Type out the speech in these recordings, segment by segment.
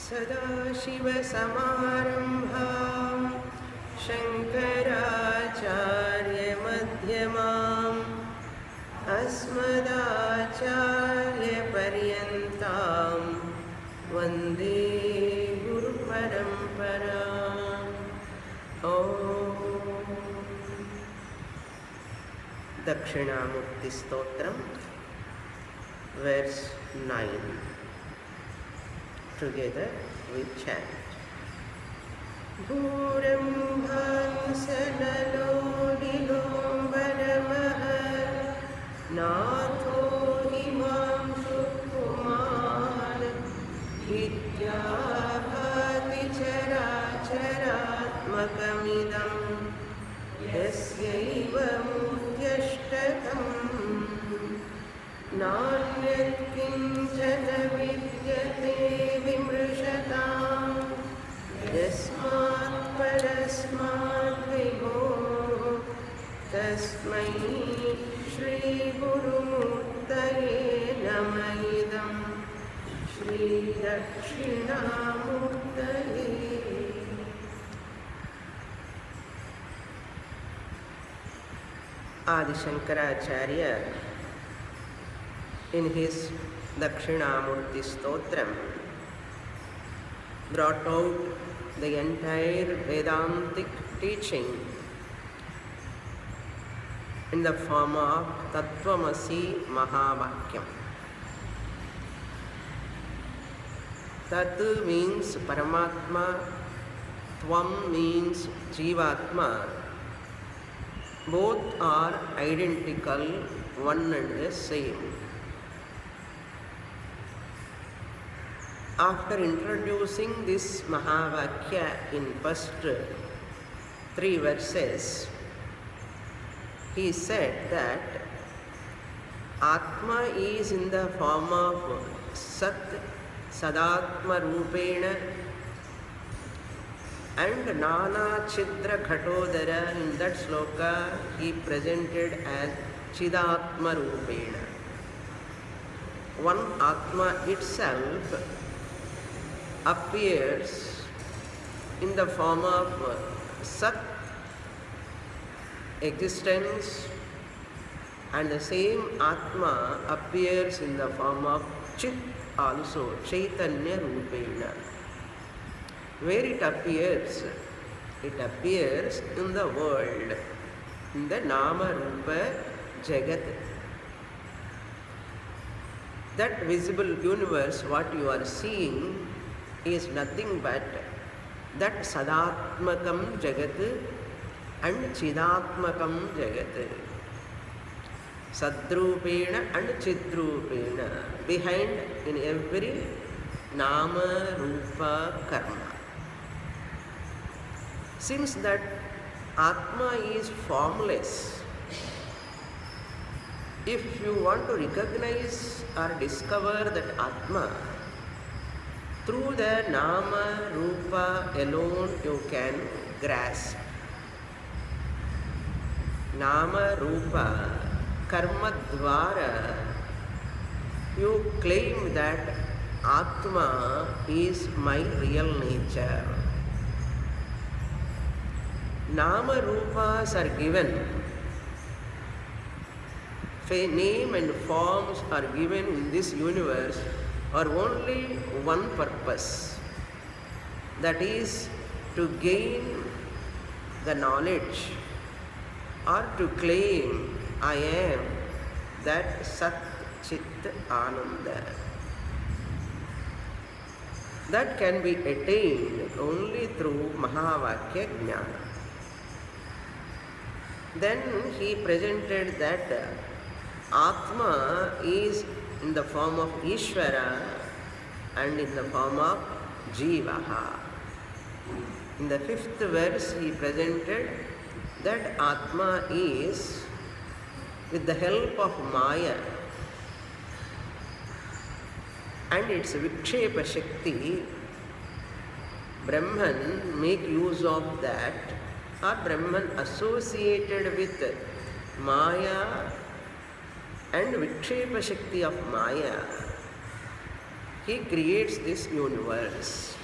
सदाशिवसमारम्भां शङ्कराचार्यमध्यमाम् अस्मदाचार्यपर्यन्तां वन्दे गुरुपरम्पराम्। दक्षिणामूर्तिस्तोत्रम् verse 9. Together we chant. Bhurambhansanalo dilombaramah natho himam sukuman vidyabhati characharatmakamidam yasyaiva mutyashtakam नान्यत् किञ्चन विद्यते विमृशताम् यस्मात् परस्मात् विभोः तस्मै श्रीगुरुमूर्तये नमः इदं श्रीदक्षिणामूर्तये। आदि Shankaracharya in his Dakshinamurti Stotram brought out the entire Vedantic teaching in the form of Tattvamasi Mahavakyam. Tat means Paramatma, Tvam means Jivatma. Both are identical, one and the same. After introducing this Mahavakya in first 3 verses, he said that Atma is in the form of Sat, Sadatma Rupena, and Nana Chidra Ghatodara. In that sloka he presented as Chidatma Rupena. One Atma itself appears in the form of Sat, existence, and the same Atma appears in the form of Chit also, Chaitanya Rupena. Where it appears? It appears in the world, in the Nama Rupa Jagat. That visible universe, what you are seeing, is nothing but that Sadatmakam Jagat and Chidatmakam Jagat. Sadrupena and Chidrupena, behind in every Nama Rupa Karma. Since that Atma is formless, if you want to recognize or discover that Atma, through the Nama Rupa alone you can grasp. Nama Rupa Karma Dvara, you claim that Atma is my real nature. Nama Rupas are given, name and forms are given in this universe for only one purpose, that is to gain the knowledge or to claim I am that Sat Chit Ananda. That can be attained only through Mahavakya Jnana. Then he presented that Atma is in the form of Ishvara and in the form of Jivaha. In the 5th verse he presented that Atma is, with the help of Maya and its Vikshepa Shakti, Brahman make use of that, or Brahman associated with Maya and Vikshepa Shakti of Maya, he creates this universe.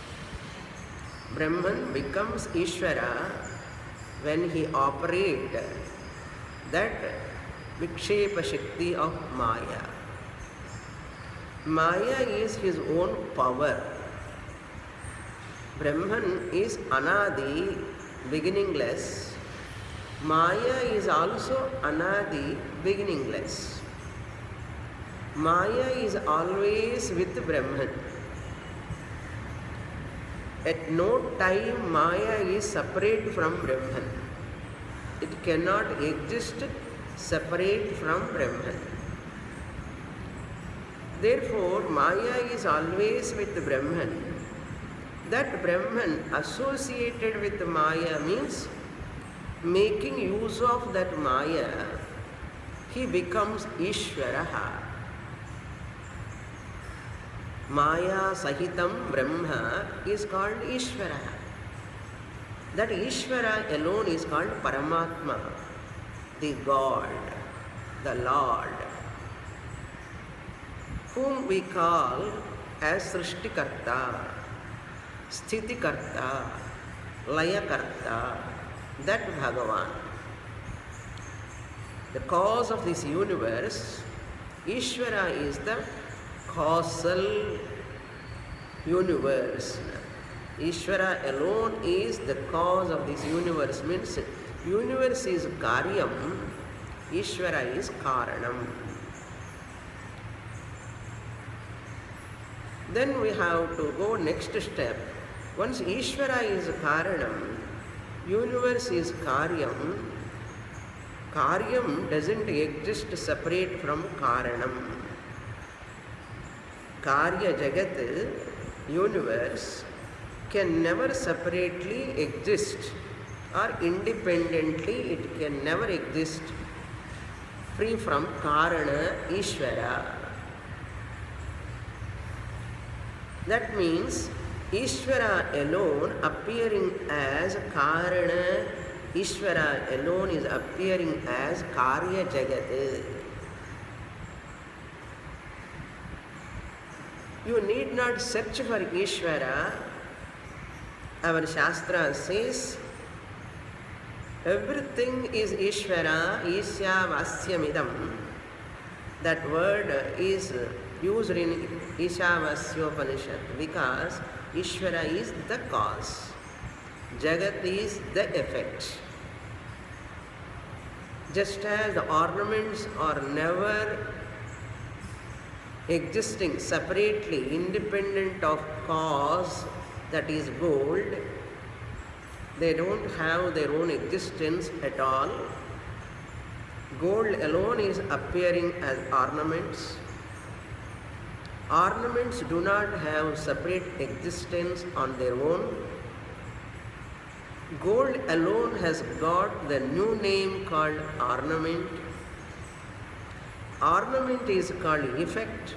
Brahman becomes Ishvara when he operates that Vikshepa Shakti of Maya. Maya is his own power. Brahman is Anadi, beginningless. Maya is also Anadi, beginningless. Maya is always with Brahman. At no time Maya is separate from Brahman. It cannot exist separate from Brahman. Therefore, Maya is always with Brahman. That Brahman associated with Maya means making use of that Maya, he becomes Ishvaraha. Maya Sahitam Brahma is called Ishvara. That Ishvara alone is called Paramatma, the God, the Lord, whom we call as Srishtikarta, Sthitikarta, Layakarta, that Bhagavan. The cause of this universe, Ishvara is the causal universe. Ishvara alone is the cause of this universe. Means universe is Karyam, Ishvara is Karanam. Then we have to go next step. Once Ishvara is Karanam, universe is Karyam. Karyam doesn't exist separate from Karanam. Karya Jagat, universe, can never separately exist or independently it can never exist free from Karana Ishvara. That means Ishvara alone appearing as Karana, Ishvara alone is appearing as Karya Jagat. You need not search for Ishvara. Our Shastra says, everything is Ishvara, Ishyavasyamidam. That word is used in Ishavasyopanishad because Ishvara is the cause. Jagat is the effect. Just as the ornaments are never existing separately, independent of cause, that is gold, they don't have their own existence at all. Gold alone is appearing as ornaments. Ornaments do not have separate existence on their own. Gold alone has got the new name called ornament. Ornament is called effect.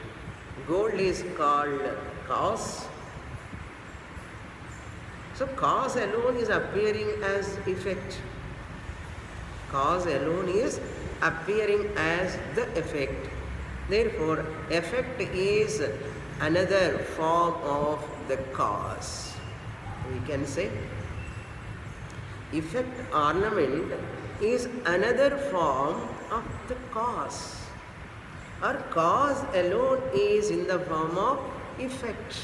Gold is called cause. So cause alone is appearing as effect. Cause alone is appearing as the effect. Therefore, effect is another form of the cause. We can say effect ornament is another form of the cause. Or cause alone is in the form of effect.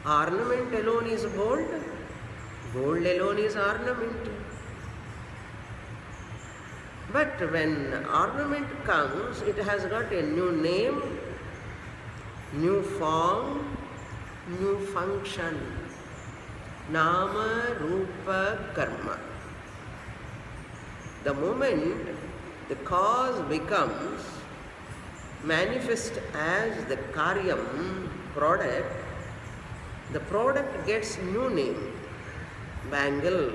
Ornament alone is gold. Gold alone is ornament. But when ornament comes, it has got a new name, new form, new function. Nama, Rupa, Karma. The moment the cause becomes manifest as the Karyam product, the product gets new name, bangle,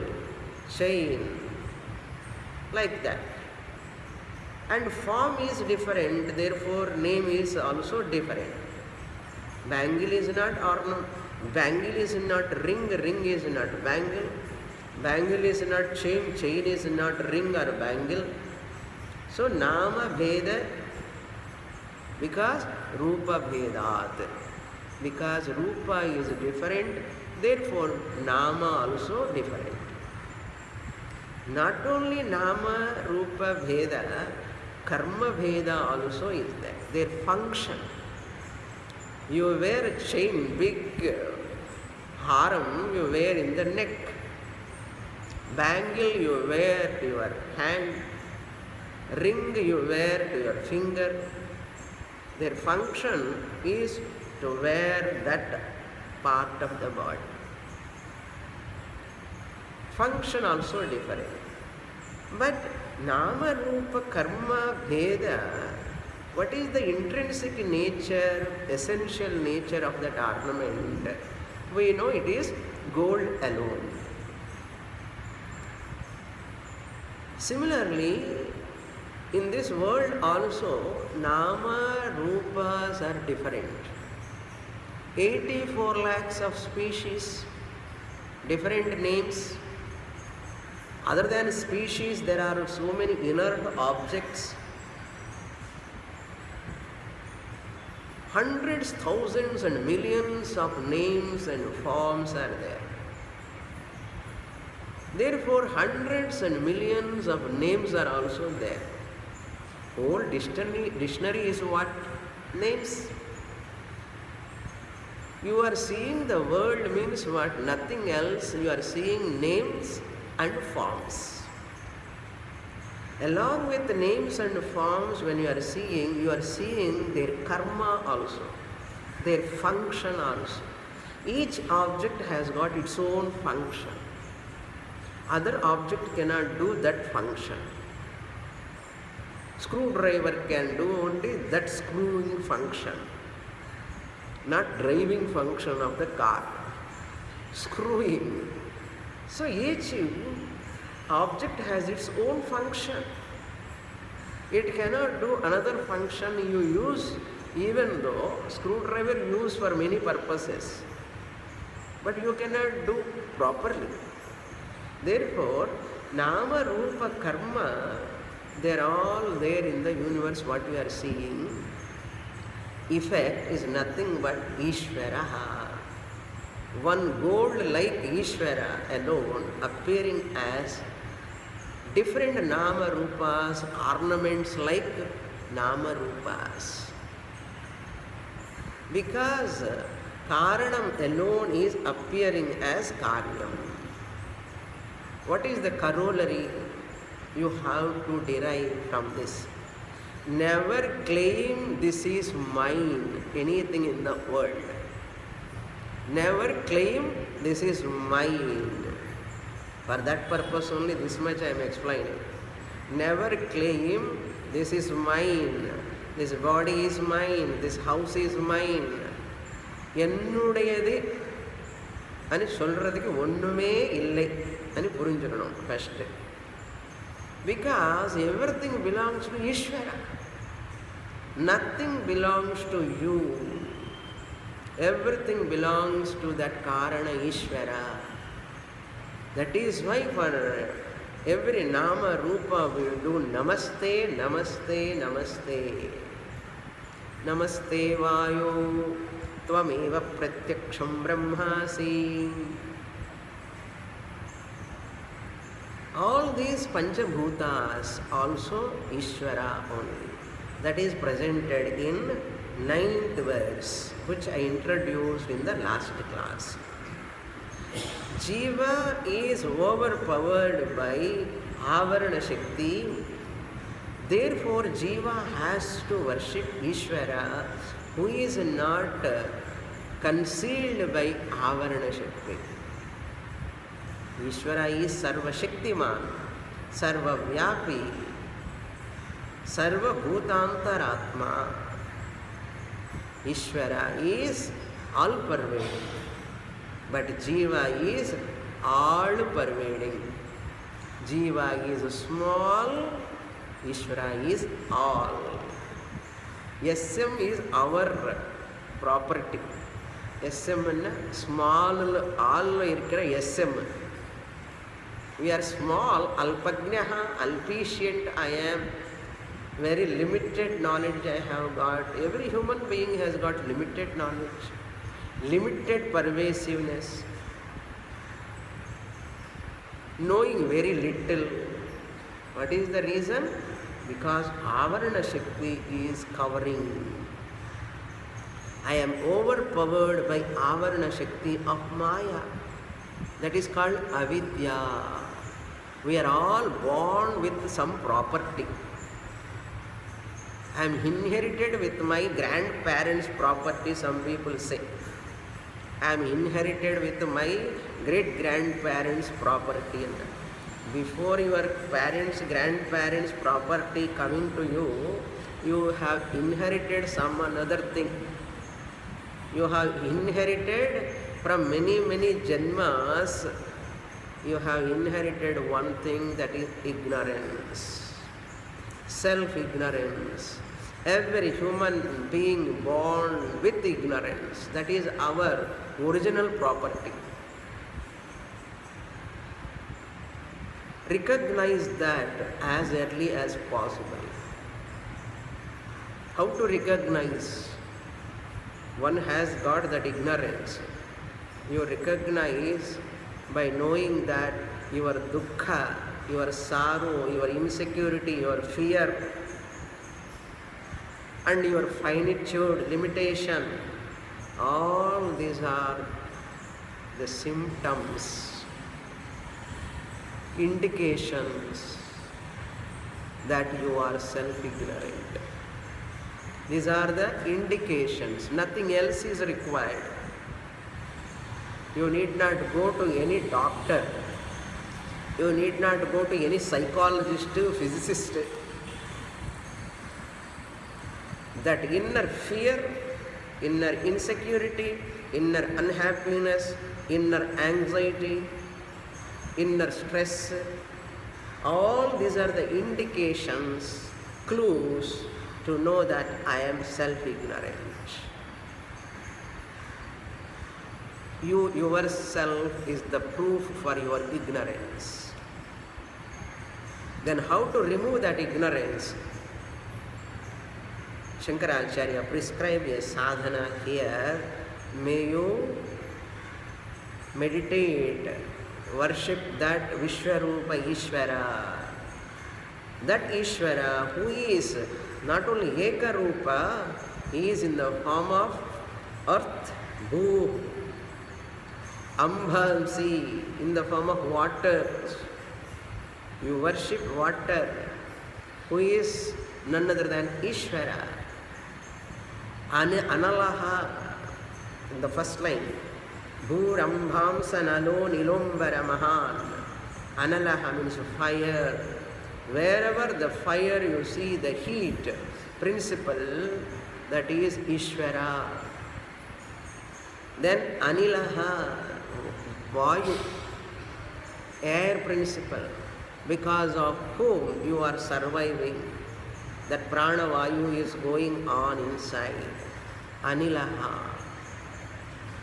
chain, like that. And form is different, therefore name is also different. Bangle is not ornament, bangle is not ring, ring is not bangle, bangle is not chain, chain is not ring or bangle. So nama bheda Because Rupa Bhedat. Because Rupa is different, therefore Nama also different. Not only Nama, Rupa Bheda, Karma Bheda also is there. Their function. You wear a chain, big haram you wear in the neck. Bangle you wear to your hand. Ring you wear to your finger. Their function is to wear that part of the body. Function also different. But Nama, Rupa, Karma, Bheda, what is the intrinsic nature, essential nature of that ornament? We know it is gold alone. Similarly, in this world also, Nama, Rupas are different. 84 lakhs of species, different names. Other than species, there are so many inert objects. Hundreds, thousands and millions of names and forms are there. Therefore, hundreds and millions of names are also there. Whole dictionary is what? Names. You are seeing the world means what? Nothing else. You are seeing names and forms. Along with the names and forms, when you are seeing their karma also, their function also. Each object has got its own function. Other object cannot do that function. Screwdriver can do only that screwing function, not driving function of the car. Screwing. So each object has its own function. It cannot do another function you use, even though screwdriver used for many purposes, but you cannot do properly. Therefore, Nama, Rupa, Karma, they are all there in the universe. What we are seeing, effect is nothing but Ishvara. One gold like Ishvara alone appearing as different Nama Rupas, ornaments like Nama Rupas. Because Karanam alone is appearing as Karyam. What is the corollary you have to derive from this? Never claim this is mine, anything in the world. Never claim this is mine. For that purpose only this much I am explaining. Never claim this is mine, this body is mine, this house is mine. என்னுடையது అని சொல்றதுக்கு ஒண்ணுமே இல்லை అని புரிஞ்சுக்கணும் first. Because everything belongs to Ishvara. Nothing belongs to you. Everything belongs to that Karana Ishvara. That is why for every Nama Rupa we do Namaste, Namaste, Namaste. Namaste Vayo, Tvameva Pratyaksham Brahmasi. All these Panchabhutas also Ishvara only. That is presented in 9th verse, which I introduced in the last class. Jiva is overpowered by Avarana Shakti. Therefore, Jiva has to worship Ishvara, who is not concealed by Avarana Shakti. Ishvara is Sarva Shaktiman, Sarva Vyapi, Sarva Bhutantaratma. Ishvara is all pervading, but Jiva is all pervading. Jiva is small, Ishvara is all. SM is our property. SM is small, all irkira SM. We are small, alpagnaha, alpicient I am. Very limited knowledge I have got. Every human being has got limited knowledge, limited pervasiveness, knowing very little. What is the reason? Because Avarana Shakti is covering. I am overpowered by Avarana Shakti of Maya. That is called Avidya. We are all born with some property. I am inherited with my grandparents' property, some people say. I am inherited with my great-grandparents' property. Before your parents, grandparents' property coming to you, you have inherited some another thing. You have inherited from many, many janmas, you have inherited one thing, that is ignorance, self-ignorance. Every human being born with ignorance. That is our original property. Recognize that as early as possible. How to recognize? One has got that ignorance. You recognize by knowing that your dukkha, your sorrow, your insecurity, your fear, and your finitude, limitation, all these are the symptoms, indications that you are self-ignorant. These are the indications. Nothing else is required. You need not go to any doctor. You need not go to any psychologist, physicist. That inner fear, inner insecurity, inner unhappiness, inner anxiety, inner stress, all these are the indications, clues to know that I am self-ignorant. You yourself is the proof for your ignorance. Then how to remove that ignorance? Shankaracharya prescribed a sadhana here. May you meditate, worship that Vishwarupa Ishvara. That Ishvara who is not only Ekarupa, he is in the form of earth, bhu, ambha, sea, in the form of water. You worship water, who is none other than Ishvara. Analaha, in the first line, Bhurambhamsa nalo nilombara mahan. Analaha means fire. Wherever the fire you see, the heat principle, that is Ishvara. Then Anilaha, Vayu, air principle, because of whom you are surviving. That prana vayu is going on inside. Anilaha.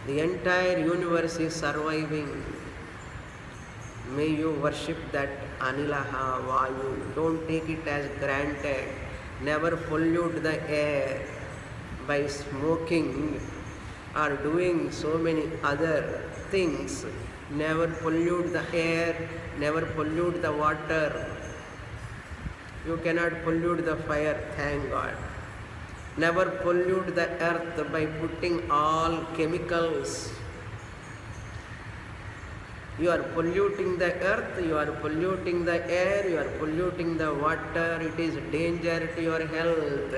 The entire universe is surviving. May you worship that Anilaha Vayu. Don't take it as granted. Never pollute the air by smoking or doing so many other things. Never pollute the air, never pollute the water. You cannot pollute the fire, thank God. Never pollute the earth by putting all chemicals. You are polluting the earth, you are polluting the air, you are polluting the water. It is danger to your health.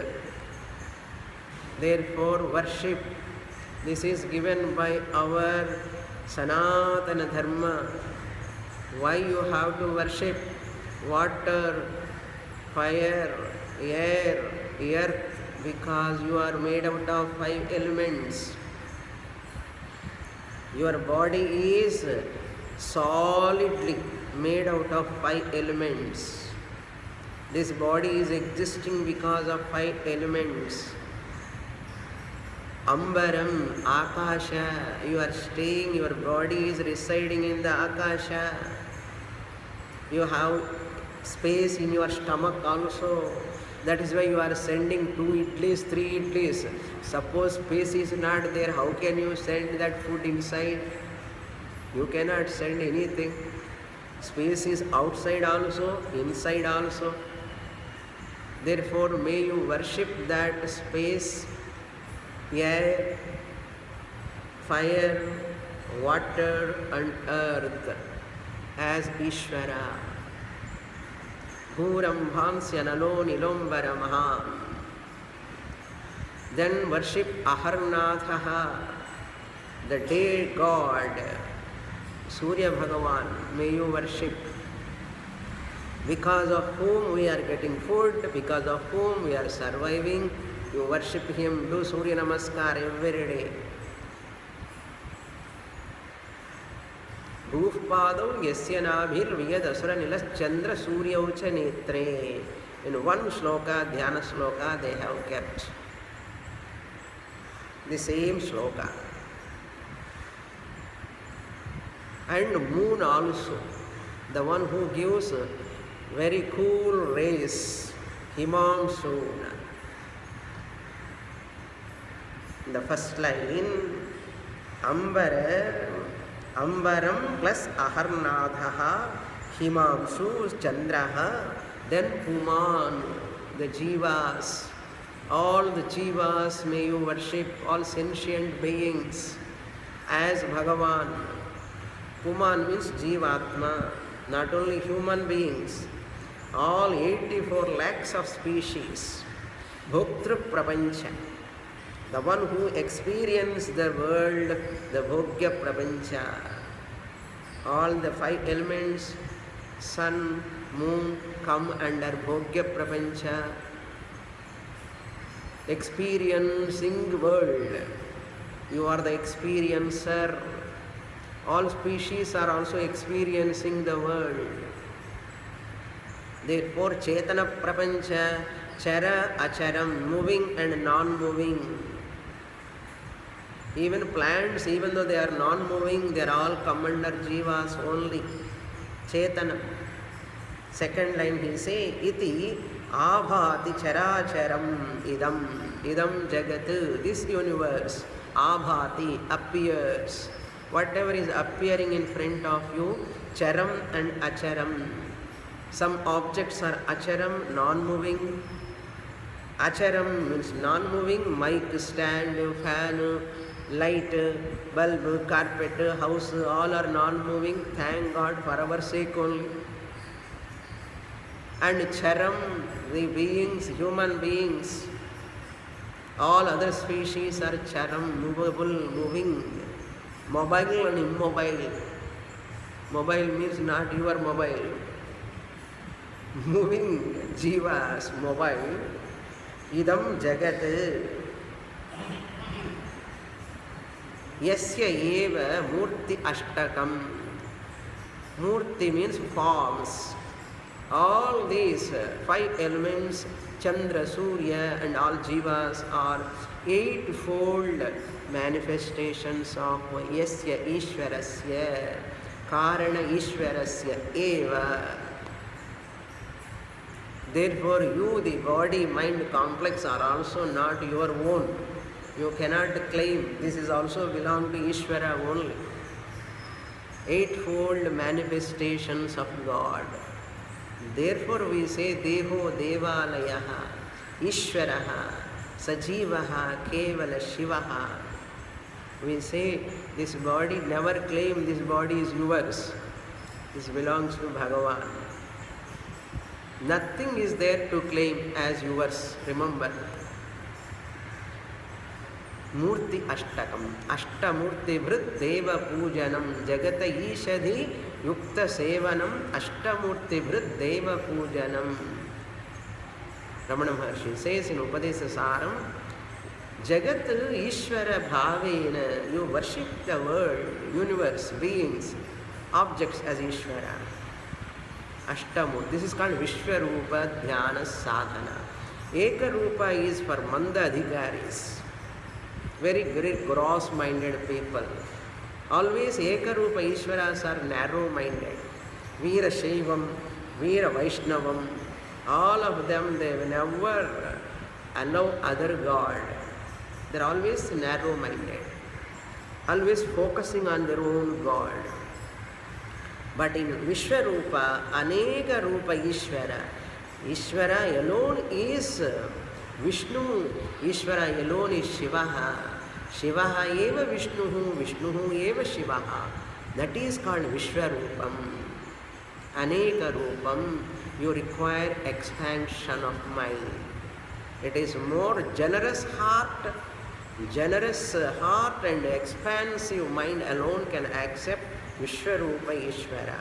Therefore, worship. This is given by our Sanatana Dharma. Why you have to worship water, fire, air, earth? Because you are made out of 5 elements. Your body is solidly made out of 5 elements. This body is existing because of 5 elements. Ambaram, Akasha, you are staying, your body is residing in the Akasha. You have space in your stomach also. That is why you are sending 2 idlis, 3 idlis. Suppose space is not there, how can you send that food inside? You cannot send anything. Space is outside also, inside also. Therefore, may you worship that space, air, fire, water and earth as Ishvara. Bhuram bhamsya nalo nilombara maham. Then worship Aharnatha, the day god, Surya Bhagavan, may you worship, because of whom we are getting food, because of whom we are surviving. You worship him, do Surya Namaskar every day. Bhuvpadam yasya nabhir viyad asura nilas chandra surya ucha netre. In one shloka, dhyana shloka, they have kept the same shloka. And moon also, the one who gives very cool rays, Himamsuna. The first line, Ambaram plus Aharnadhaha, Himamsu, Chandraha, then Puman, the Jivas. All the Jivas may you worship, all sentient beings as Bhagavan. Puman means Jivatma, not only human beings, all 84 lakhs of species. Bhoktru Prapancha, the one who experiences the world, the Bhogya Prapancha. All the 5 elements, sun, moon, come under Bhogya Prapancha. Experiencing world. You are the experiencer. All species are also experiencing the world. Therefore, Chetana Prapancha, Chara, Acharam, moving and non-moving. Even plants, even though they are non-moving, they are all come under Jivas only. Chetana. Second line he say, Iti Abhati Characharam Idam. Idam Jagat, this universe, Abhati, appears. Whatever is appearing in front of you, Charam and Acharam. Some objects are Acharam, non-moving. Acharam means non-moving, mic stand, fan, light, bulb, carpet, house, all are non-moving. Thank God for our sake only. And Charam, the beings, human beings, all other species are Charam, movable, moving. Mobile and immobile. Mobile means not your mobile. Moving Jivas, mobile. Idam Jagat. Yasya eva Murti Ashtakam. Murti means forms. All these 5 elements, Chandra, Surya and all Jivas are 8-fold manifestations of Yasya Ishvarasya, Karana Ishvarasya Eva. Therefore, you, the body-mind complex, are also not your own. You cannot claim this is also belong to Ishvara only. 8-fold manifestations of God. Therefore, we say Deho Devalayaha, Ishvaraha, Sajivaha, Kevala Shivaha. We say this body, never claim this body is yours. This belongs to Bhagavan. Nothing is there to claim as yours. Remember. Murti Ashtakam. Ashtamurti Vrit Deva Pujanam. Jagata Ishadhi Yukta Sevanam. Ashtamurti Vrit Deva Pujanam. Ramana Maharshi says in Upadesa Saram, Jagat Ishvara Bhavena, you worship the world, universe, beings, objects as Ishvara. Ashtamurti. This is called Vishwarupa Dhyana Sadhana. Ekarupa is for Manda Adhikaris. Very, very gross-minded people. Always Ekarupa Ishvaras are narrow-minded. Veera Shaivam, Veera Vaishnavam, All of them, they will never allow other God. They're always narrow-minded, always focusing on their own God. But in Vishwarupa, Aneka Rupa Ishvara, Ishvara alone is Vishnu, Ishvara alone is Shivaha, Shivaha eva Vishnuhu, Vishnuhu eva Shivaha. That is called Vishwarupam. Aneka Rupam, you require expansion of mind. It is more generous heart and expansive mind alone can accept Vishwarupa Ishvara.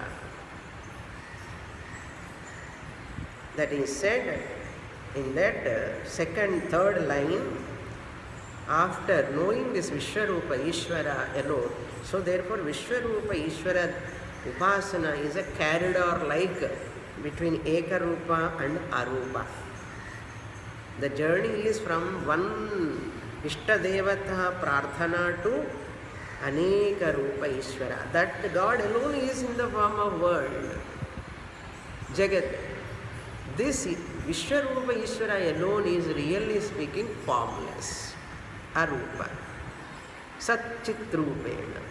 That is said in that third line, after knowing this Vishwarupa Ishvara alone. So therefore Vishwarupa Ishvara Upasana is a corridor like between Ekarupa and Arupa. The journey is from one Ishtadevata Prarthana to Aneka Rupa Ishvara. That God alone is in the form of world, Jagat. This Vishwarupa Ishvara alone is really speaking formless, Arupa, Satchitrupena.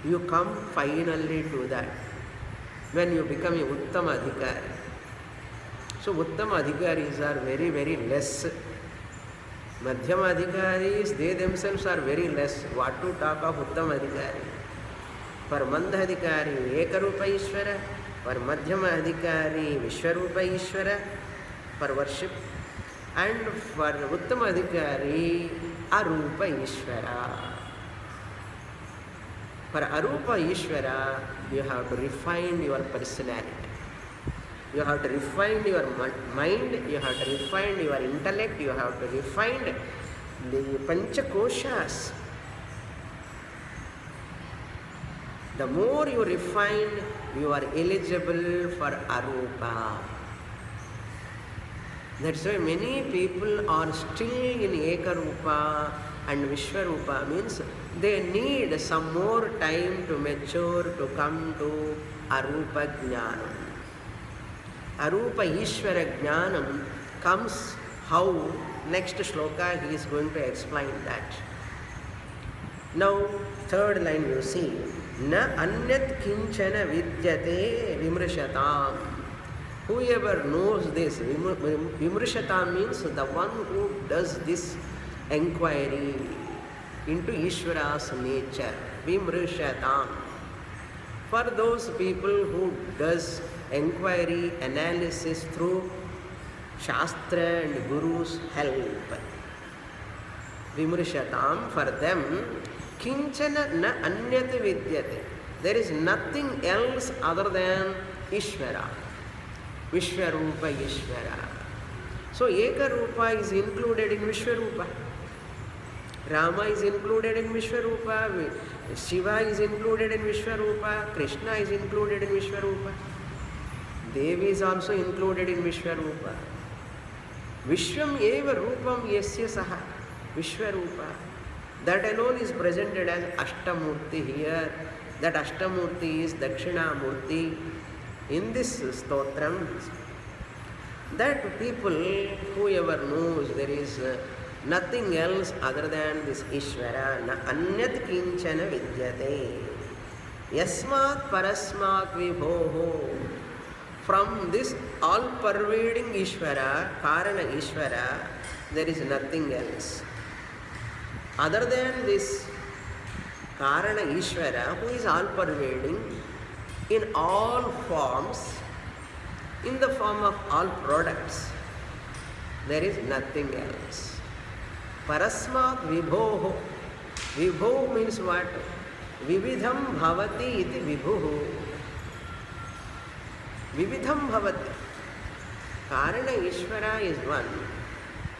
You come finally to that when you become a Uttama Adhikari. So Uttama Adhikaris are very, very less. Madhyama Adhikaris, they themselves are very less. What to talk of Uttama Adhikari? For Mandha Adhikari, Ekarupa Ishvara. For Madhyama Adhikari, Vishwarupa Ishvara, for worship. And for Uttama Adhikari, Arupa Ishvara. For Arupa Ishvara, you have to refine your personality. You have to refine your mind, you have to refine your intellect, you have to refine the Panchakoshas. The more you refine, you are eligible for Arupa. That's why many people are still in Ekarupa and Vishwarupa, means they need some more time to mature to come to Arupa Jnanam. Arupa Ishvara Jnanam comes how? Next shloka he is going to explain that. Now, third line you see, Na anyat kinchana vidyate vimrishatam. Whoever knows this, vimrishatam means the one who does this enquiry into Ishvara's nature, vimrishatam. For those people who does enquiry, analysis through Shastra and Guru's help. Vimrishatam, for them, kinchana na anyat vidyate. There is nothing else other than Ishvara. Vishwarupa Ishvara. So Ekarupa is included in Vishwarupa. Rama is included in Vishwarupa. Shiva is included in Vishwarupa. Krishna is included in Vishwarupa. Devi is also included in Vishwarupa. Vishwam eva rupam yasya saha. Vishwarupa. That alone is presented as Ashtamurti here. That Ashtamurti is Dakshinamurti. In this stotram, that people, whoever knows there is nothing else other than this Ishvara, na anyat kinchana vidyate. Yasmat parasmat vibhoho. From this all-pervading Ishvara, Karana Ishvara, there is nothing else. Other than this Karana Ishvara, who is all-pervading in all forms, in the form of all products, there is nothing else. Parasmat vibhoho. Vibho means what? Vividham bhavati iti vibhuhu. Vividham bhavati. Karana Ishvara is one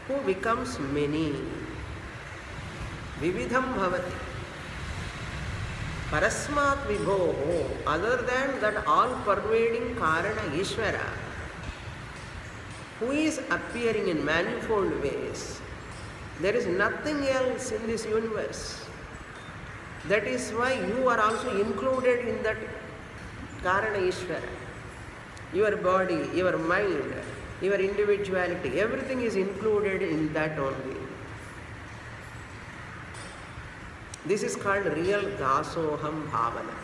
who becomes many. Vividham bhavati. Parasmat vibhoho. Other than that all-pervading Karana Ishvara, who is appearing in manifold ways, there is nothing else in this universe. That is why you are also included in that Karana Ishvara. your body, your mind, your individuality, everything is included in that only. This is called real dasoham bhavana.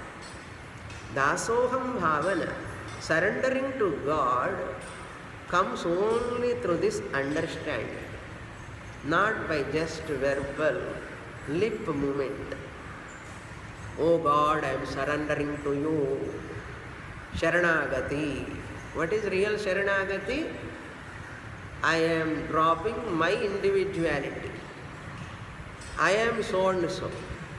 Dasoham bhavana, surrendering to God, comes only through this understanding, not by just verbal lip movement. Oh God, I am surrendering to you. Sharanagati. What is real Sharanagati? I am dropping my individuality. I am so and so.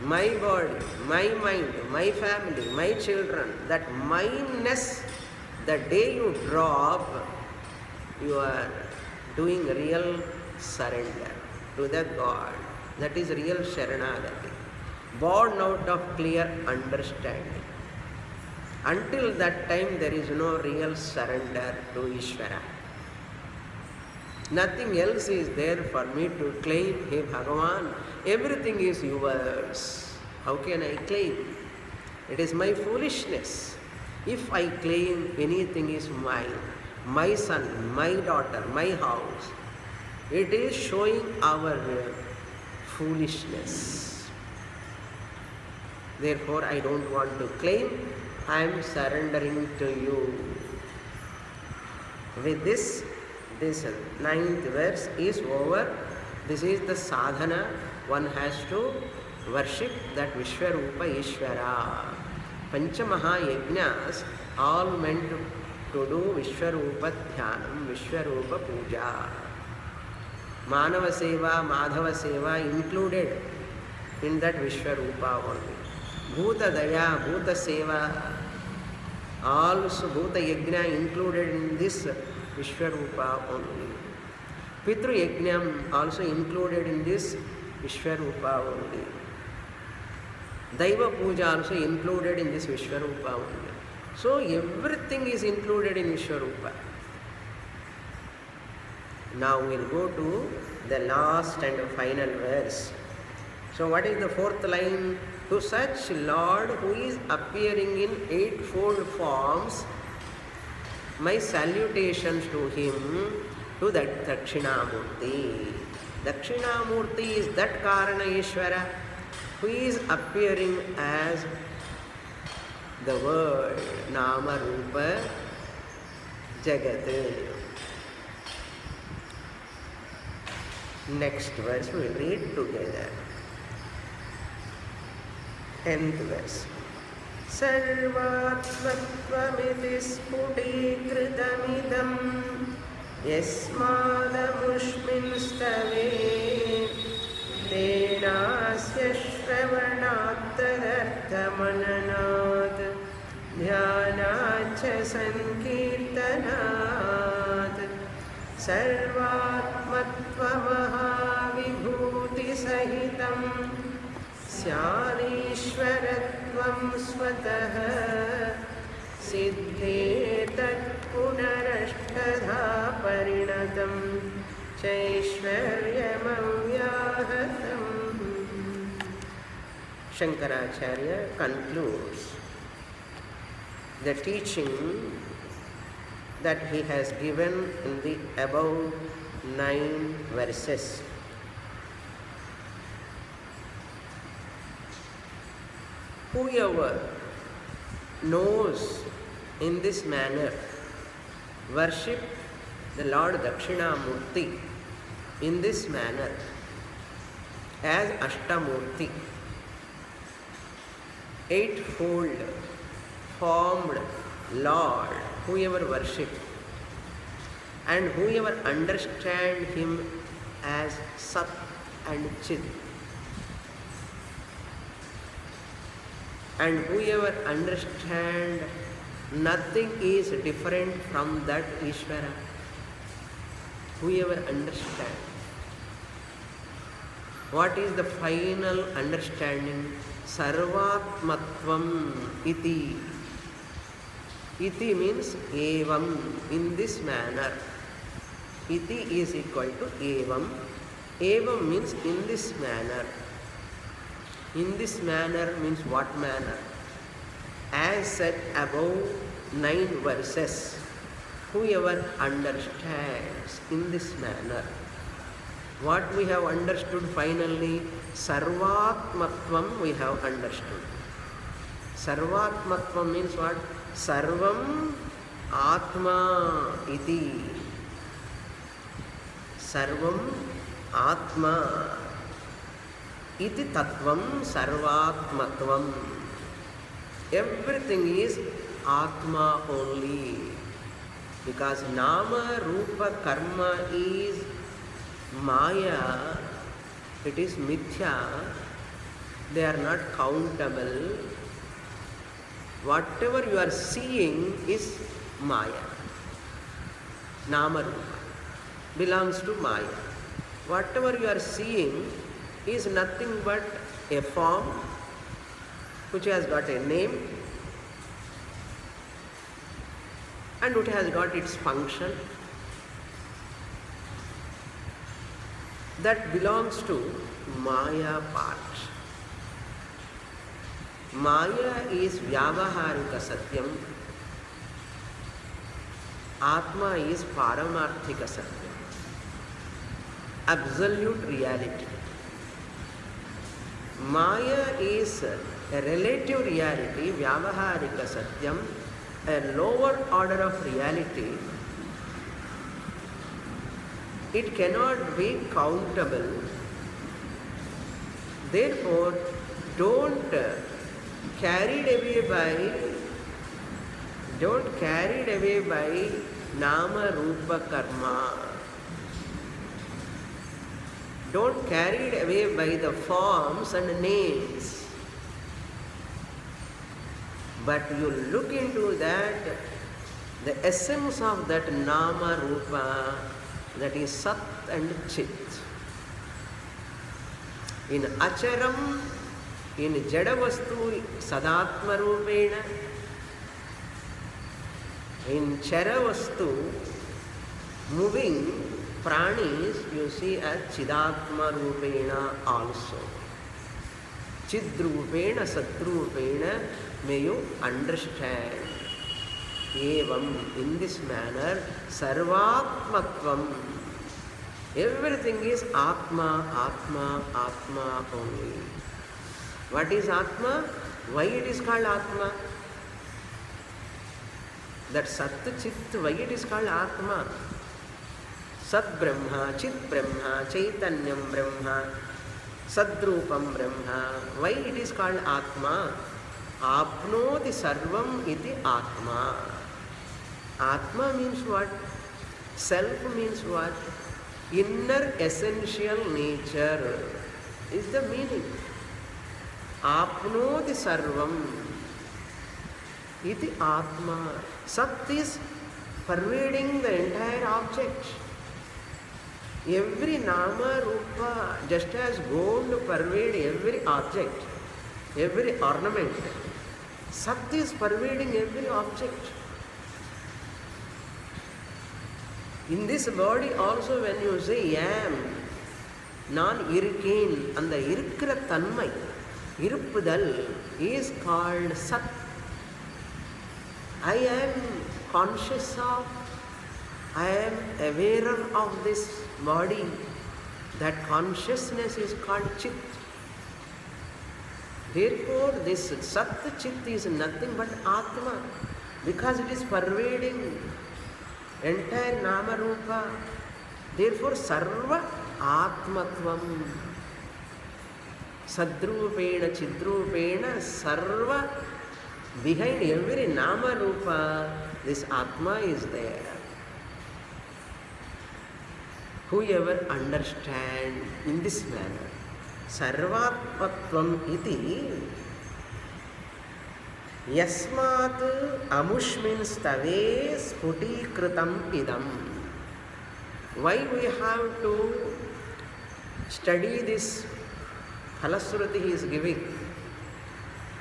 My body, my mind, my family, my children. That mineness, the day you drop, you are doing real surrender to the God. That is real Sharanagati, born out of clear understanding. Until that time, there is no real surrender to Ishvara. Nothing else is there for me to claim. Hey Bhagavan, everything is yours. How can I claim? It is my foolishness. If I claim anything is mine, my son, my daughter, my house, it is showing our foolishness. Therefore, I don't want to claim. I am surrendering to you. With this 9th verse is over. This is the sadhana. One has to worship that Vishwarupa Ishvara. Panchamaha yajnas all meant to do Vishwarupa Dhyanam, Vishwarupa Puja. Manava Seva, Madhava Seva included in that Vishwarupa only. Bhuta Daya, Bhuta Seva, also Bhuta Yajna included in this Vishwarupa only. Pitru Yajnam also included in this Vishwarupa only. Daiva Puja also included in this Vishwarupa only. So everything is included in Vishwarupa. Now we'll go to the last and final verse. So what is the 4th line? To such Lord who is appearing in 8-fold forms, my salutations to him, to that Dakshinamurti. Dakshinamurti is that Karana Ishvara who is appearing as the word Nama Rupa Jagat. Next verse we will read together. 10th verse. Sarvatmattvamiti sputikritamidam yasmadamushmin stave tenasya shravanattararthamananat dhyanachya sankirtanat sarvatmattvamahavibhuti sahitam Syadishwaratvam swataha siddhe tat punarashtadha parinatam chaishwaryamavyahatam. Shankaracharya concludes the teaching that he has given in the above 9 verses. Whoever knows in this manner, worship the Lord Dakshinamurti in this manner as Ashtamurti, 8-fold formed Lord, whoever worship and whoever understand him as Sat and Chit, and whoever understand nothing is different from that Ishvara, whoever understand. What is the final understanding? Sarvatmatvam iti. Iti means evam, in this manner. Iti is equal to evam. Evam means in this manner. In this manner means what manner? As said above 9 verses. whoever understands in this manner, what we have understood finally, Sarvatmatvam we have understood. Sarvatmatvam means what? Sarvam Atma iti. Sarvam Atma iti tattvam sarvatmatvam. Everything is Atma only. Because Nama, Rupa, Karma is Maya, it is Mithya, they are not countable. Whatever you are seeing is Maya. Nama Rupa belongs to Maya. Whatever you are seeing is nothing but a form which has got a name and it has got its function. That belongs to Maya part. Maya is Vyavaharika Satyam. Atma is Paramarthika Satyam. Absolute reality. Maya is a relative reality, Vyavaharika Satyam, a lower order of reality. It cannot be countable. Therefore, don't carried away by Nama Rupa Karma. Don't carried away by the forms and names. But you look into that, the essence of that Nama Rupa, that is Sat and Chit. In Acharam, in Jadavastu, Sadatma Rupena, in Charavastu, moving pranis, you see as Chidatma Rupena also. Chidrupena, Satrupena, may you understand. Evam, in this manner, Sarvatmatvam. Everything is Atma, Atma, Atma only. What is Atma? Why it is called Atma? That Sat Chit, why it is called Atma? Sat Brahma, Chit Brahma, Chaitanyam Brahma, Sadrupam Brahma. Why it is called Atma? Apnoti Sarvam iti Atma. Atma means what? Self means what? Inner essential nature is the meaning. Apnoti Sarvam iti Atma. Sat is pervading the entire object. Every Nama Rupa, just as gold pervades every object, every ornament, Sat is pervading every object. In this body also, when you say yam, non-irkeen, and the irkra tanmai, irpudal, is called Sat. I am conscious of, I am aware of this body. That consciousness is called Chit. Therefore, this Sat Chit is nothing but Atma, because it is pervading entire Nama Rupa. Therefore, Sarva Atmatvam. Sadrupena, Chidrupena, Sarva. Behind every Nama Rupa, this Atma is there. Whoever understands in this manner, Sarvatmatvam iti Yasmat amushmin stave sputikritam idam. Why we have to study this Phalasruti he is giving?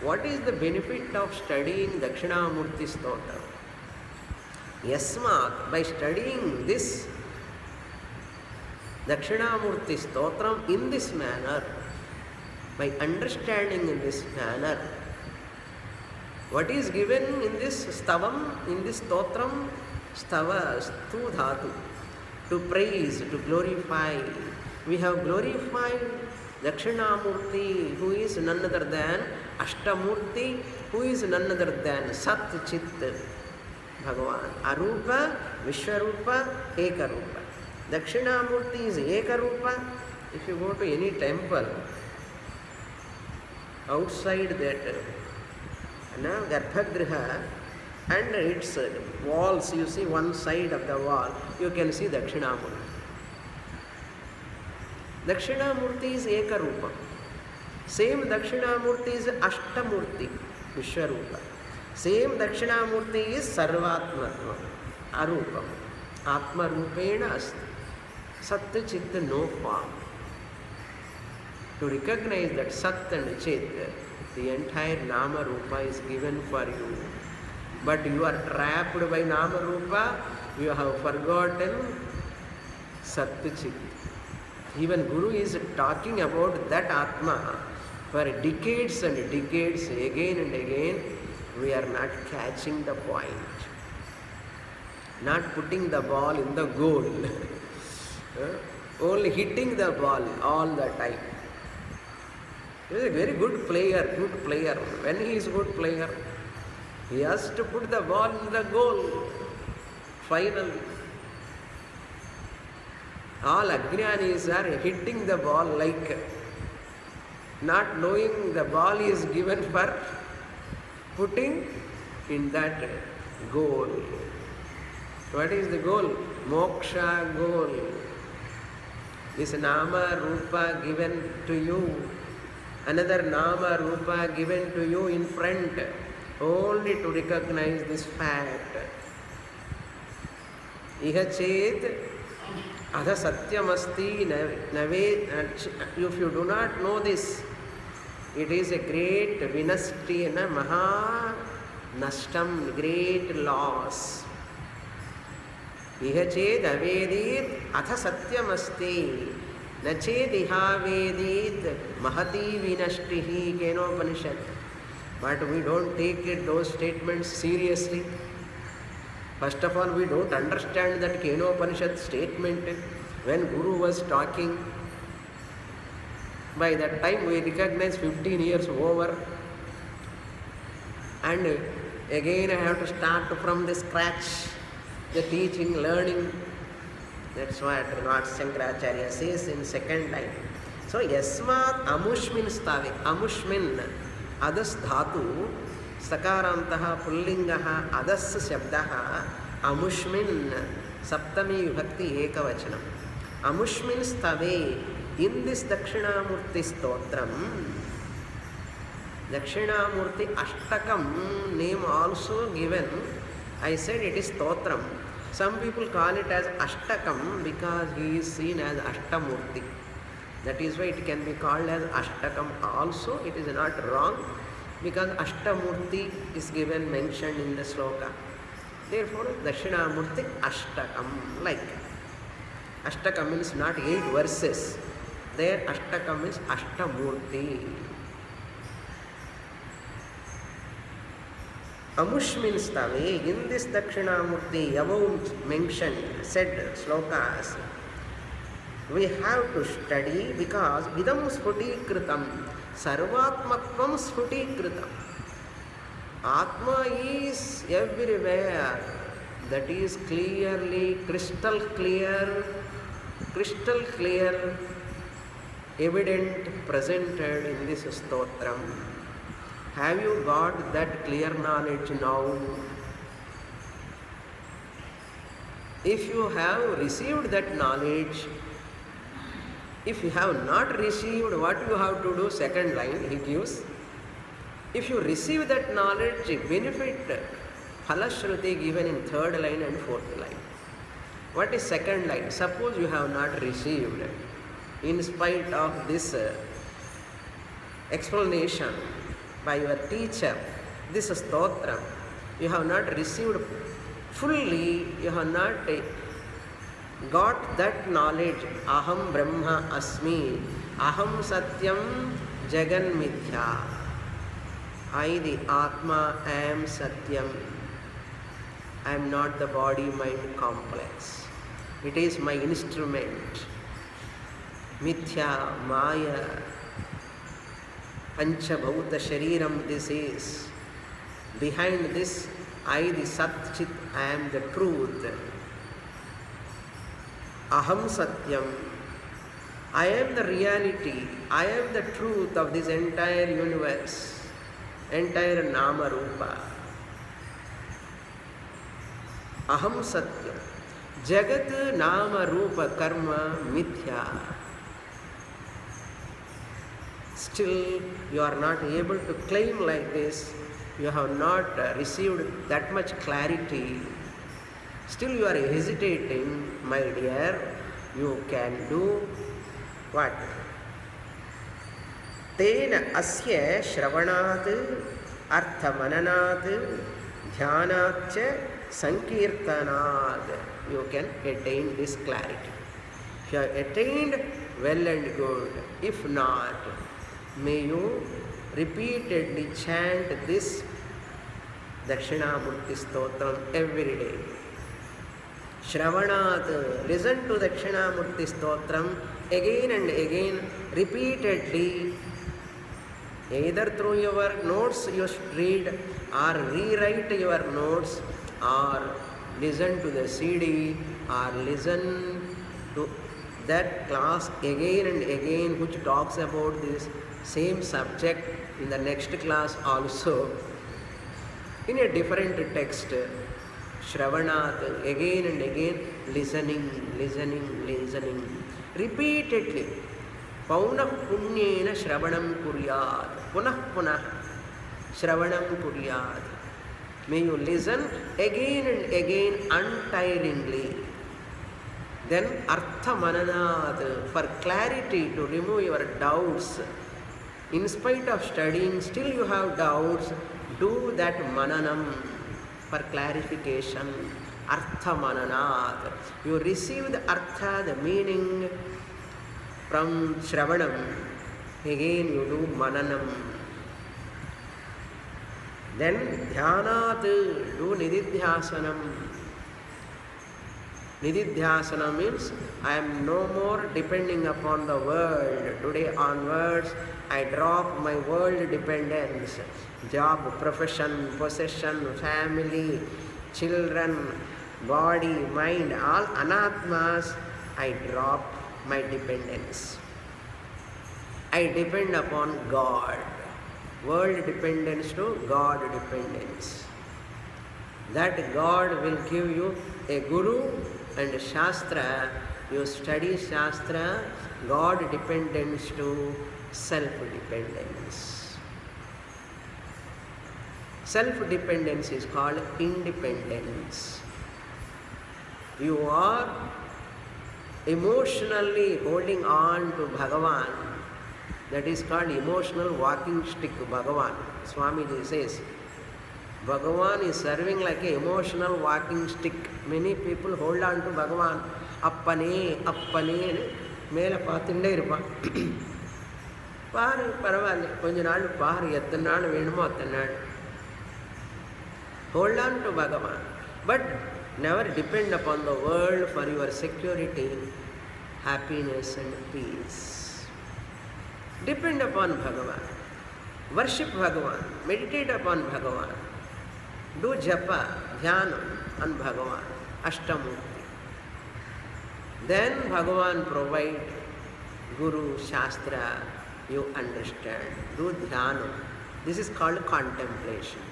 What is the benefit of studying Dakshinamurti Stotra? Yasmat, by studying this Dakshinamurti Stotram in this manner, by understanding in this manner, what is given in this Stavam, in this Stotram? Stava, stu dhatu, to praise, to glorify. We have glorified Dakshinamurti, who is none other than Ashtamurti, who is none other than Sat Chit Bhagavan. Arupa, Vishwarupa, Ekarupa. Dakshinamurti is Ekarupa. If you go to any temple, outside that Garbhagriha, and its walls, you see one side of the wall, you can see Dakshinamurti. Dakshinamurti is Ekarupa. Same Dakshinamurti is Ashtamurti, Vishwarupa. Same Dakshinamurti is Sarvatmatma, Arupam. Atma Rupena Asti. Sat Chit no form. To recognize that Sat and Chit, the entire Nama Rupa is given for you. But you are trapped by Nama Rupa, you have forgotten Sat Chit. Even Guru is talking about that Atma for decades and decades, again and again. We are not catching the point, not putting the ball in the goal, only hitting the ball all the time. He is a very good player. When he is a good player, he has to put the ball in the goal. Finally, all Ajnanis are hitting the ball like not knowing the ball is given for putting in that goal. What is the goal? Moksha goal. This Nama Rupa given to you, another Nama Rupa given to you in front, only to recognize this fact. Iha chet adha satyamasti nave. If you do not know this, it is a great vinasti, maha nashtam, great loss. Iha chet avedit atha satyamasti na chet iha vedit mahati vinashtihi Kenopanishad. But we don't take those statements seriously. First of all, we don't understand that Kenopanishad statement when Guru was talking. By that time we recognize 15 years over, and again I have to start from the scratch, the teaching, learning. That's what Lord Shankaracharya says in second line. So Yasmat Amushmin Stave, Amushmin Adas Dhatu, Sakarantaha Pullingaha Adas Shabdaha, Amushmin Saptami Vibhakti Ekavachanam. Amushmin Stave. In this Dakshinamurti Stotram, Dakshinamurti Ashtakam name also given. I said it is Stotram. Some people call it as Ashtakam because he is seen as Ashtamurti. That is why it can be called as Ashtakam also. It is not wrong because Ashtamurti is given, mentioned in the sloka. Therefore, Dakshinamurti Ashtakam, like Ashtakam means not 8 verses. There Ashtakam means Ashtamurti. Amushmin Stave, in this Dakshinamurti above mentioned, said slokas, we have to study because idam sphutikritam, sarvatmatvam sphutikritam. Atma is everywhere. That is clearly, crystal clear, evident, presented in this stotram. Have you got that clear knowledge now? If you have received that knowledge, if you have not received, what you have to do? Second line he gives. If you receive that knowledge, benefit, Phalashruti given in third line and fourth line. What is second line? Suppose you have not received, in spite of this explanation by your teacher, this stotra, you have not received fully, you have not got that knowledge. Aham Brahma Asmi, Aham Satyam Jagan Mithya. I, the Atma, am Satyam. I am not the body-mind complex. It is my instrument. Mithya, Maya, Panchabhuta Shariram, this is. Behind this, I, the Sat Chit, I am the truth. Aham Satyam. I am the reality. I am the truth of this entire universe, entire Nama Rupa. Aham Satyam. Jagat Nama Rupa Karma Mithya. Still, you are not able to claim like this. You have not received that much clarity. Still, you are hesitating, my dear. You can do what? Tena asya shravanat arthamananat dhyanatcha sankirtanat. You can attain this clarity. If you have attained, well and good. If not, may you repeatedly chant this Dakshinamurti Stotram every day. Shravanat, listen to Dakshinamurti Stotram again and again, repeatedly. Either through your notes you read, or rewrite your notes, or listen to the CD, or listen to that class again and again which talks about this same subject in the next class also, in a different text. Shravanat, again and again, listening, repeatedly. Paunah punyena shravanam kuryat. Punah shravanam kuryat. May you listen again and again untiringly. Then artha mananat, for clarity, to remove your doubts. In spite of studying, still you have doubts, do that mananam for clarification. Artha mananat. You receive the artha, the meaning from Shravanam. Again you do mananam. Then dhyanat, do nididhyasanam. Nididhyasana means I am no more depending upon the world. Today onwards, I drop my world dependence. Job, profession, possession, family, children, body, mind, all anatmas, I drop my dependence. I depend upon God. World dependence to God dependence. That God will give you a guru and Shastra. You study Shastra, God dependence to self-dependence. Self-dependence is called independence. You are emotionally holding on to Bhagavan. That is called emotional walking stick, Bhagavan. Swamiji says, Bhagavan is serving like an emotional walking stick. Many people hold on to Bhagavan. Appane, appane, மேலே பார்த்துட்டே இருப்பான். பாரு பரவாயில்ல, கொஞ்ச நாள் பாரு, எத்தனை நாள் வேணுமோ அத்தனை நாள். Hold on to Bhagavan. But never depend upon the world for your security, happiness and peace. Depend upon Bhagavan. Worship Bhagavan. Meditate upon Bhagavan. Do japa, dhyana on Bhagavan, Ashtamurti. Then Bhagavan provide Guru, Shastra, you understand. Do dhyana. This is called contemplation.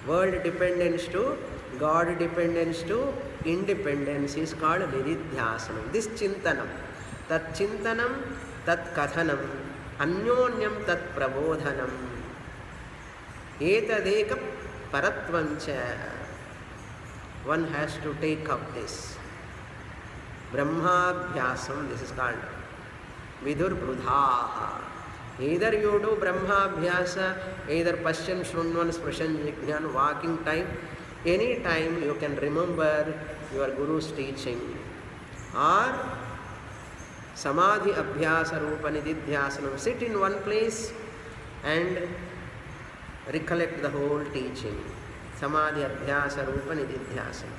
World dependence to God dependence to independence is called nididhyasanam. This chintanam, tat chintanam, tat kathanam, anyonyam tat prabodhanam, etadeka paratvancha. One has to take up this. Brahmabhyasam, this is called Vidur Brudhaha. Either you do Brahmabhyasa, either Pashyan, Shrunvan, Sprishan, Jnana, walking time, any time you can remember your Guru's teaching. Or Samadhi Abhyasa Rupa Nididhyasanam, sit in one place and recollect the whole teaching. samadhi abhyasa rupa nididhyasanam.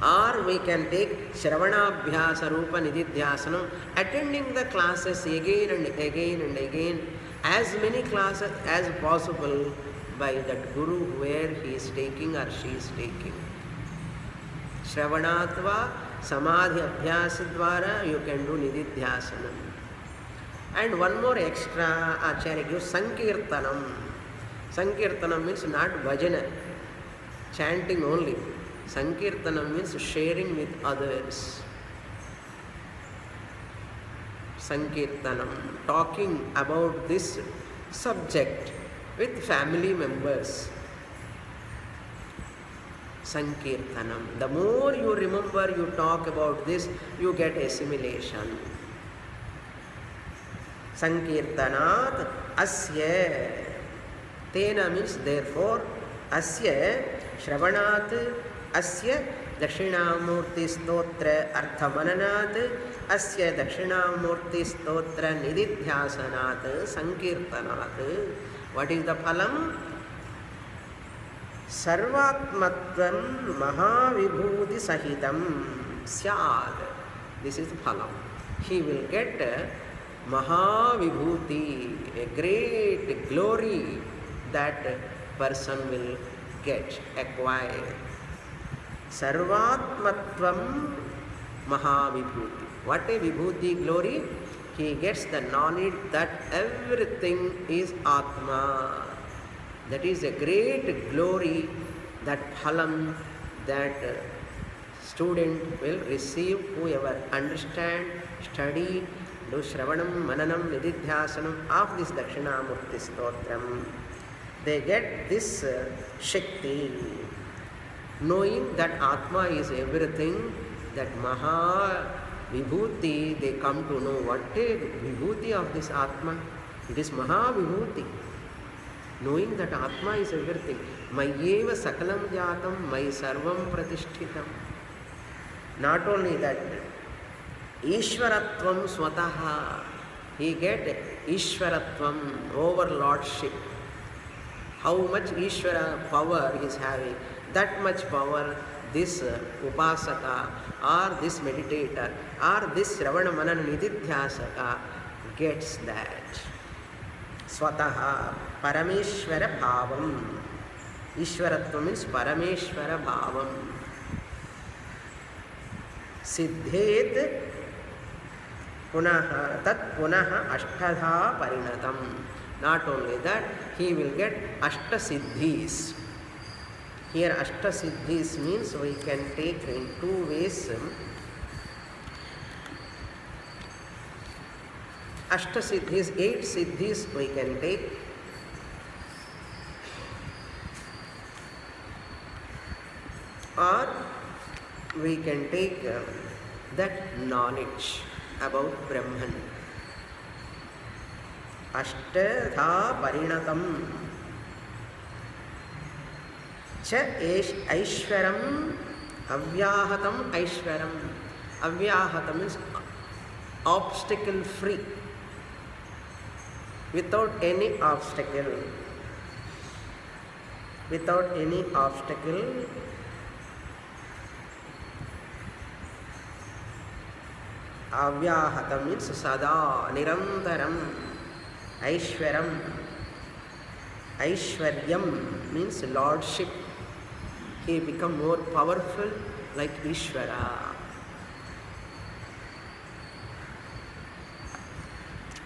Or we can take Shravanabhyasa Rupa Nididhyasanam, attending the classes again and again and again, as many classes as possible by that Guru where he is taking or she is taking. Shravanatva Samadhi Abhyasa Dvara you can do Nididhyasanam. And one more extra Acharya gives Sankirtanam. Sankirtanam means not bhajana, chanting only. Sankirtanam means sharing with others. Sankirtanam, talking about this subject with family members. Sankirtanam. The more you remember, you talk about this, you get assimilation. Sankirtanat asya. Tena means therefore, asya Shravanat asya Dakshinamurti Stotra Arthamananat asya Dakshinamurti Stotra Nididhyasanat Sankirtanat. What is the phalam? Sarvatmatvam Mahavibhuti Sahitam Syad. This is the phalam. He will get Mahavibhuti, a great glory that person will get, acquire. Sarvatmatvam Mahavibhuti. What a Vibhuti glory? He gets the knowledge that everything is Atma. That is a great glory, that phalam that student will receive, whoever understand, study, do Shravanam, Mananam, Nididhyasanam of this Dakshinamurti Stotram. They get this Shakti, knowing that Atma is everything, that Maha Vibhuti, they come to know what a Vibhuti of this Atma. It is Maha Vibhuti. Knowing that Atma is everything. Mayeva Sakalam Jatam, May Sarvam Pratishthitam. Not only that, Ishwaratvam Swataha. He get Ishwaratvam, overlordship. How much Ishvara power he is having, that much power this Upasaka or this meditator or this Shravana Manana Nididhyasaka gets that. Swataha Parameshwara Bhavam. Ishwaratva means Parameshwara Bhavam. Siddhet Punaha Tat Punaha Ashtadha Parinatam. Not only that, he will get Ashta Siddhis. Here Ashta Siddhis means we can take in two ways. Ashta Siddhis, 8 Siddhis we can take. Or we can take that knowledge about Brahman. Ashtadha Parinatam Cha Aishwaram Avyahatam Aishwaram. Avyahatam means obstacle free, without any obstacle. Without any obstacle. Avyahatam means Sada, Nirantaram. Aishwaram. Aishwaryam means lordship. He become more powerful like Ishvara.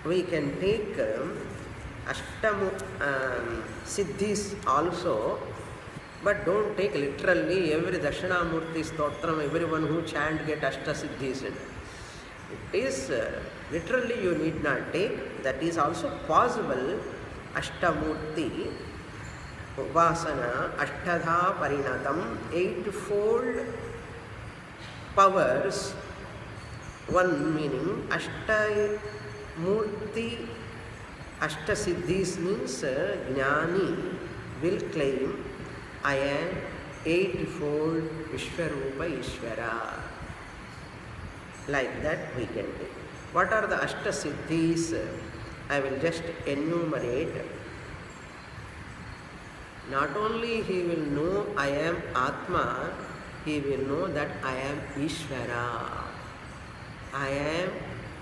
We can take Ashtamu Siddhis also, but don't take literally every Dakshinamurti Stotram, everyone who chant get Ashta Siddhis. It is literally you need not take. That is also possible. Ashtamurti Upasana Ashtadha Parinatam, 8-fold powers. One meaning Ashta Murti Ashta Siddhis means Jnani will claim I am 8-fold Vishwarupa Ishvara. Like that we can do. What are the Ashta Siddhis? I will just enumerate. Not only he will know I am Atma, he will know that I am Ishvara. I am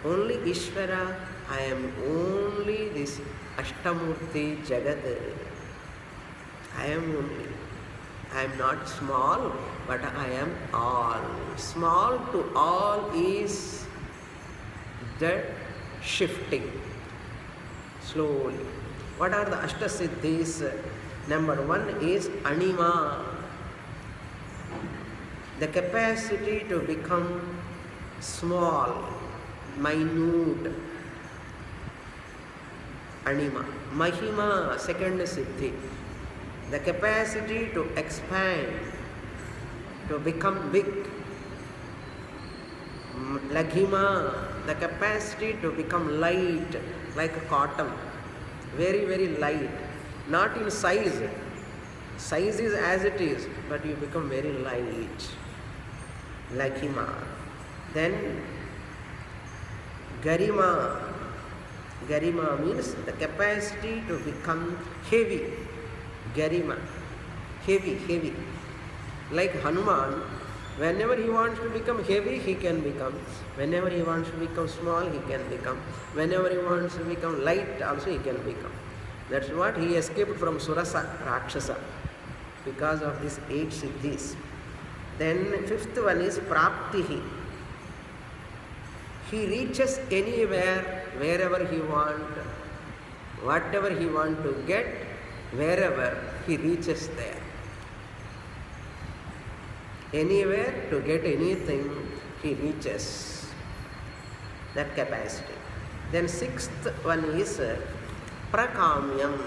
only Ishvara, I am only this Ashtamurti Jagat. I am only. I am not small, but I am all. Small to all is the shifting slowly. What are the Ashtasiddhis? Number one is Anima, the capacity to become small, minute. Anima. Mahima, second Siddhi, the capacity to expand, to become big. Laghima, the capacity to become light, like a cotton, very, very light, not in size. Size is as it is, but you become very light. Laghima. Then Garima. Garima means the capacity to become heavy. Garima, heavy. Like Hanuman, whenever he wants to become heavy, he can become. Whenever he wants to become small, he can become. Whenever he wants to become light, also he can become. That's what he escaped from Surasa, Rakshasa, because of these 8 siddhis. Then fifth one is Praptihi. He reaches anywhere, wherever he wants, whatever he wants to get, wherever he reaches there. Anywhere to get anything, he reaches that capacity. Then sixth one is Prakamyam.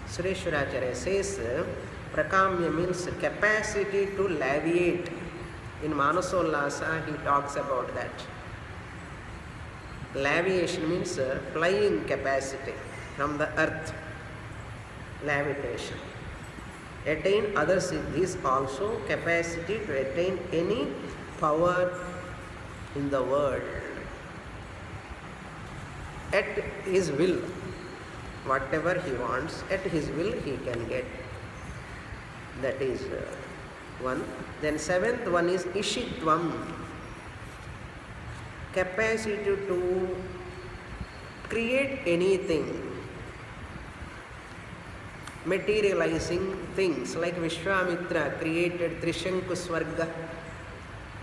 Sureshwaracharya says Prakamya means capacity to laviate. In Manasollasa he talks about that. Laviation means flying capacity from the earth. Levitation. Attain other siddhis also, capacity to attain any power in the world. At his will, whatever he wants, at his will he can get. That is one. Then seventh one is Ishitvam, capacity to create anything, materializing things, like Vishwamitra created Trishanku Swarga,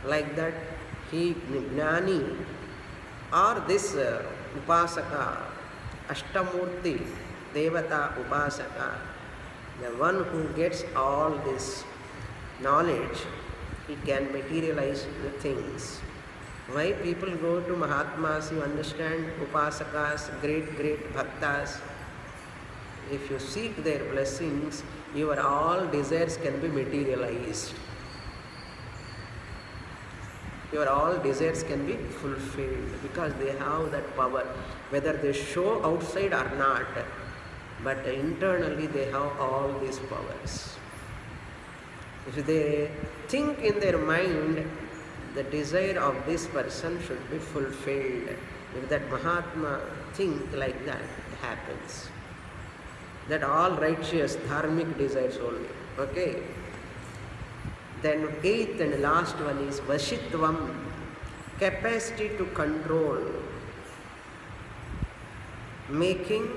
like that. He Jnani, or this Upasaka, Ashtamurti, Devata Upasaka, the one who gets all this knowledge, he can materialize the things. Why people go to Mahatmas, you understand, Upasakas, great Bhaktas. If you seek their blessings, your all desires can be materialized. Your all desires can be fulfilled because they have that power, whether they show outside or not, but internally they have all these powers. If they think in their mind, the desire of this person should be fulfilled. If that Mahatma think like that, it happens. That all righteous, dharmic desires only. Okay. Then eighth and last one is Vashitvam, capacity to control, making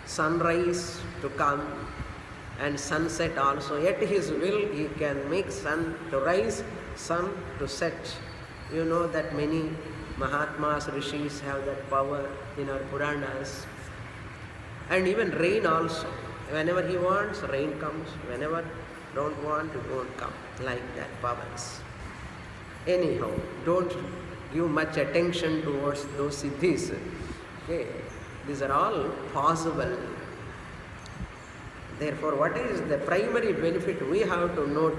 sunrise to come and sunset also. At his will he can make sun to rise, sun to set. You know that many Mahatmas, Rishis have that power in our Puranas. And even rain also. Whenever he wants, rain comes. Whenever don't want, it won't come. Like that powers. Anyhow, don't give much attention towards those siddhis. Okay. These are all possible. Therefore, what is the primary benefit we have to note?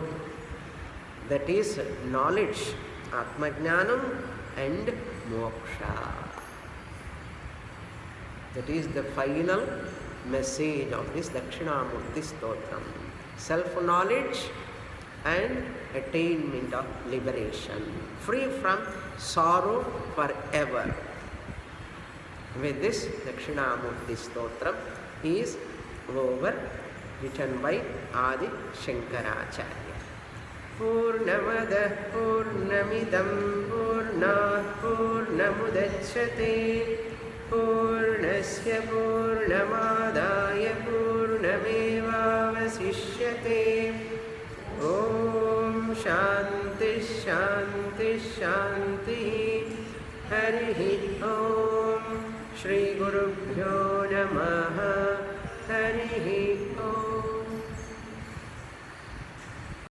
That is knowledge, Atmajnanam and Moksha. That is the final message of this Dakshinamurti Stotram. Self-knowledge and attainment of liberation, free from sorrow forever. With this, Dakshinamurti Stotram is over, written by Adi Shankaracharya. Purnamada Purnamidam Purnat Purnamudachyate Purnasya Purnamadaya Purnamevavasishyate. Om Shanti Shanti Shanti. Harihi Om. Shri Gurubhyo Namaha. Harihi